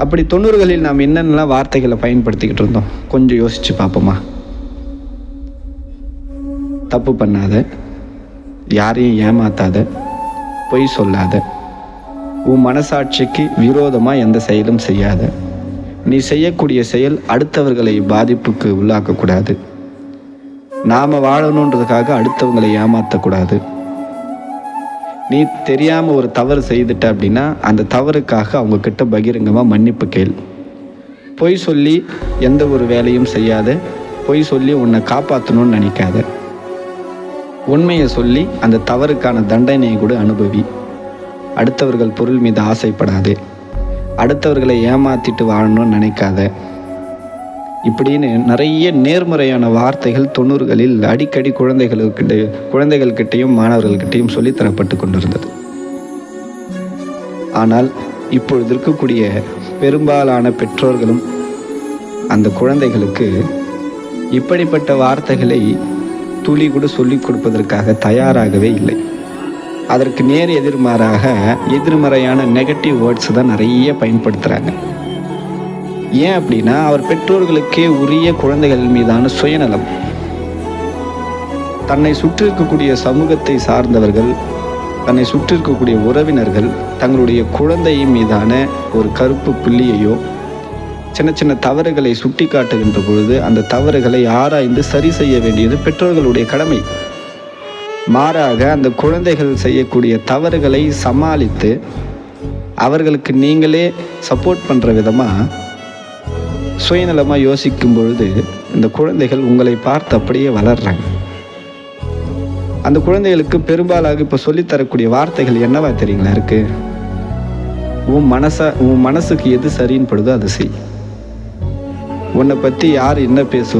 அப்படி 90களில் நாம் என்னென்னலாம் வார்த்தைகளை பயன்படுத்திக்கிட்டு இருந்தோம் கொஞ்சம் யோசிச்சு பார்ப்போமா? தப்பு பண்ணாத, யாரையும் ஏமாத்தாத, பொய் சொல்லாத, உன் மனசாட்சிக்கு விரோதமாக எந்த செயலும் செய்யாத, நீ செய்யக்கூடிய செயல் அடுத்தவர்களை பாதிப்புக்கு உள்ளாக்கக்கூடாது, நாம் வாழணுன்றதுக்காக அடுத்தவங்களை ஏமாற்றக்கூடாது, நீ தெரியாமல் ஒரு தவறு செய்துட்ட அப்படின்னா அந்த தவறுக்காக அவங்கக்கிட்ட பகிரங்கமாக மன்னிப்பு கேள், பொய் சொல்லி எந்த ஒரு வேலையும் செய்யாத, பொய் சொல்லி உன்னை காப்பாற்றணும்னு நினைக்காத, உண்மையை சொல்லி அந்த தவறுக்கான தண்டனையை கூட அனுபவி, அடுத்தவர்கள் பொருள் மீது ஆசைப்படாதே, அடுத்தவர்களை ஏமாற்றிட்டு வாழணும்னு நினைக்காத, இப்படின்னு நிறைய நேர்மறையான வார்த்தைகள் 90களில் அடிக்கடி குழந்தைகள்கிட்டையும் மாணவர்கள்கிட்டையும் சொல்லித்தரப்பட்டு கொண்டிருந்தது. ஆனால் இப்பொழுது இருக்கக்கூடிய பெரும்பாலான பெற்றோர்களும் அந்த குழந்தைகளுக்கு இப்படிப்பட்ட வார்த்தைகளை துளி கூட சொல்லிக் கொடுப்பதற்காக தயாராகவே இல்லை. அதற்கு நேர் எதிர்மறையான நெகட்டிவ் வேர்ட்ஸ் தான் நிறைய பயன்படுத்துகிறாங்க. ஏன் அப்படின்னா அவர் பெற்றோர்களுக்கே உரிய குழந்தைகள் மீதான சுயநலம். தன்னை சுற்றி இருக்கக்கூடிய சமூகத்தை சார்ந்தவர்கள், தன்னை சுற்றி இருக்கக்கூடிய உறவினர்கள் தங்களுடைய குழந்தை மீதான ஒரு கருப்பு புள்ளியையோ சின்ன சின்ன தவறுகளை சுட்டி காட்டுகின்ற பொழுது அந்த தவறுகளை ஆராய்ந்து சரி செய்ய வேண்டியது பெற்றோர்களுடைய கடமை. மாறாக அந்த குழந்தைகள் செய்யக்கூடிய தவறுகளை சமாளித்து அவர்களுக்கு நீங்களே சப்போர்ட் பண்ணுற விதமாக சுயநலமாக யோசிக்கும் பொழுது இந்த குழந்தைகள் உங்களை பார்த்து அப்படியே வளர்றாங்க. அந்த குழந்தைகளுக்கு பெரும்பாலாக இப்போ சொல்லித்தரக்கூடிய வார்த்தைகள் என்னவா தெரியுங்களா இருக்கு? உன் மனசுக்கு எது சரின்னு படுதோ அதை செய். உன்னை பற்றி யார் என்ன பேசுவாங்க